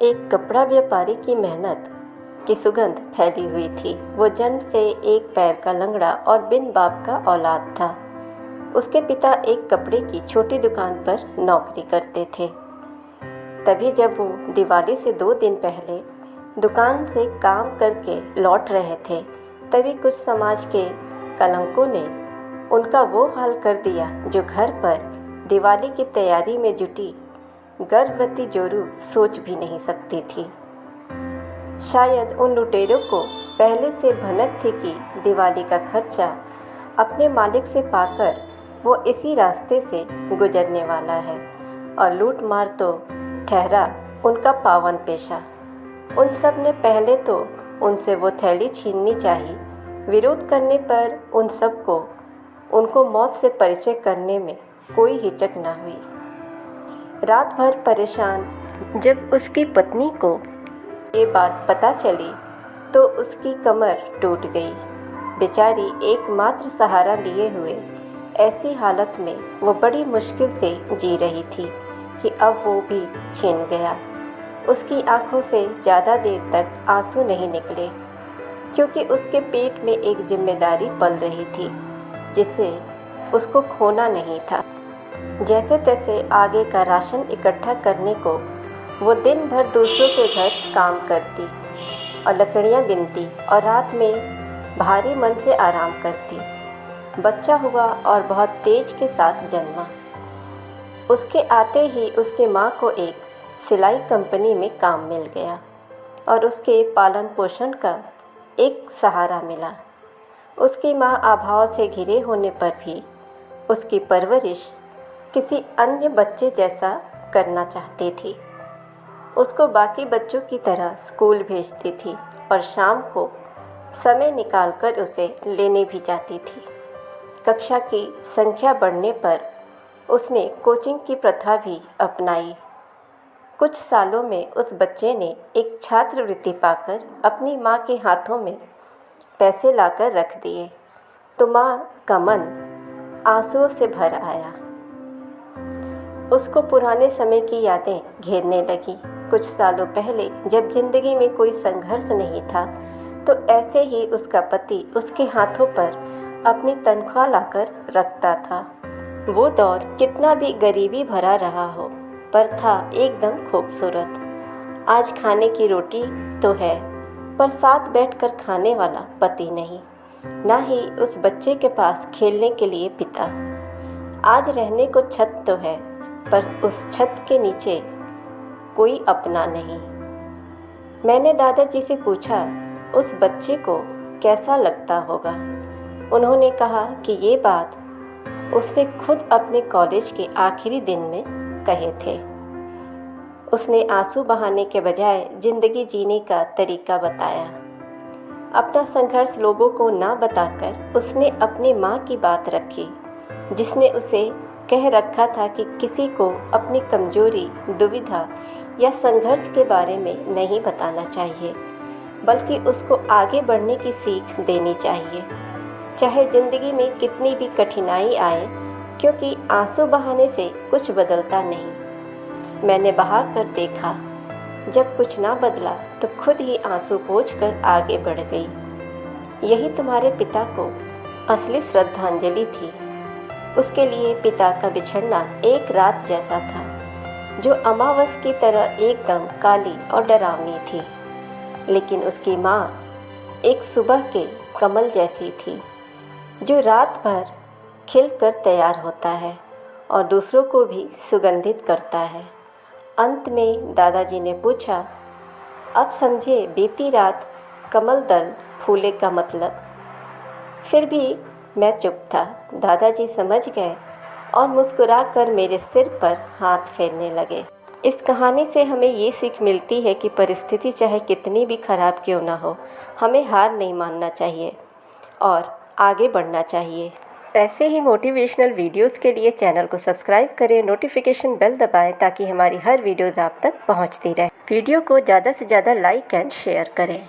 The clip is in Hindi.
एक कपड़ा व्यापारी की मेहनत की सुगंध फैली हुई थी। वो जन्म से एक पैर का लंगड़ा और बिन बाप का औलाद था। उसके पिता एक कपड़े की छोटी दुकान पर नौकरी करते थे। तभी जब वो दिवाली से 2 दिन पहले दुकान से काम करके लौट रहे थे, तभी कुछ समाज के कलंकों ने उनका वो हाल कर दिया जो घर पर दिवाली की तैयारी में जुटी गर्भवती जोरू सोच भी नहीं सकती थी। शायद उन लुटेरों को पहले से भनक थी कि दिवाली का खर्चा अपने मालिक से पाकर वो इसी रास्ते से गुजरने वाला है और लूट मार तो ठहरा उनका पावन पेशा। उन सब ने पहले तो उनसे वो थैली छीननी चाहिए। विरोध करने पर उन सब को उनको मौत से परिचय करने में कोई हिचक न हुई। रात भर परेशान जब उसकी पत्नी को ये बात पता चली तो उसकी कमर टूट गई। बेचारी एकमात्र सहारा लिए हुए ऐसी हालत में वो बड़ी मुश्किल से जी रही थी कि अब वो भी छीन गया। उसकी आंखों से ज़्यादा देर तक आंसू नहीं निकले, क्योंकि उसके पेट में एक जिम्मेदारी पल रही थी जिसे उसको खोना नहीं था। जैसे तैसे आगे का राशन इकट्ठा करने को वो दिन भर दूसरों के घर काम करती और लकड़ियाँ बिनती और रात में भारी मन से आराम करती। बच्चा हुआ और बहुत तेज के साथ जन्मा। उसके आते ही उसके माँ को एक सिलाई कंपनी में काम मिल गया और उसके पालन पोषण का एक सहारा मिला। उसकी माँ अभाव से घिरे होने पर भी उसकी परवरिश किसी अन्य बच्चे जैसा करना चाहती थी। उसको बाकी बच्चों की तरह स्कूल भेजती थी और शाम को समय निकालकर उसे लेने भी जाती थी। कक्षा की संख्या बढ़ने पर उसने कोचिंग की प्रथा भी अपनाई। कुछ सालों में उस बच्चे ने एक छात्रवृत्ति पाकर अपनी माँ के हाथों में पैसे लाकर रख दिए तो माँ का मन आंसुओं से भर आया। उसको पुराने समय की यादें घेरने लगी। कुछ सालों पहले जब जिंदगी में कोई संघर्ष नहीं था तो ऐसे ही उसका पति उसके हाथों पर अपनी तनख्वाह लाकर रखता था। वो दौर कितना भी गरीबी भरा रहा हो पर था एकदम खूबसूरत। आज खाने की रोटी तो है पर साथ बैठकर खाने वाला पति नहीं, ना ही उस बच्चे के पास खेलने के लिए पिता। आज रहने को छत तो है पर उस छत के नीचे कोई अपना नहीं। मैंने दादाजी से पूछा उस बच्चे को कैसा लगता होगा। उन्होंने कहा कि ये बात उसने खुद अपने कॉलेज के आखिरी दिन में कहे थे। उसने आंसू बहाने के बजाय ज़िंदगी जीने का तरीका बताया। अपना संघर्ष लोगों को ना बताकर उसने अपनी माँ की बात रखी, जिसने उसे कह रखा था कि किसी को अपनी कमजोरी, दुविधा या संघर्ष के बारे में नहीं बताना चाहिए, बल्कि उसको आगे बढ़ने की सीख देनी चाहिए, चाहे ज़िंदगी में कितनी भी कठिनाई आए, क्योंकि आंसू बहाने से कुछ बदलता नहीं। मैंने बहा कर देखा, जब कुछ ना बदला तो खुद ही आंसू पोंछकर आगे बढ़ गई। यही तुम्हारे पिता को असली श्रद्धांजलि थी। उसके लिए पिता का बिछड़ना एक रात जैसा था, जो अमावस की तरह एकदम काली और डरावनी थी। लेकिन उसकी माँ एक सुबह के कमल जैसी थी, जो रात भर खिलकर तैयार होता है और दूसरों को भी सुगंधित करता है। अंत में दादाजी ने पूछा, अब समझे बीती रात कमल दल फूले का मतलब? फिर भी मैं चुप था। दादाजी समझ गए और मुस्कुराकर मेरे सिर पर हाथ फेरने लगे। इस कहानी से हमें ये सीख मिलती है कि परिस्थिति चाहे कितनी भी खराब क्यों ना हो, हमें हार नहीं मानना चाहिए और आगे बढ़ना चाहिए। ऐसे ही मोटिवेशनल वीडियोस के लिए चैनल को सब्सक्राइब करें, नोटिफिकेशन बेल दबाएं ताकि हमारी हर वीडियोज़ आप तक पहुंचती रहे। वीडियो को ज़्यादा से ज़्यादा लाइक एंड शेयर करें।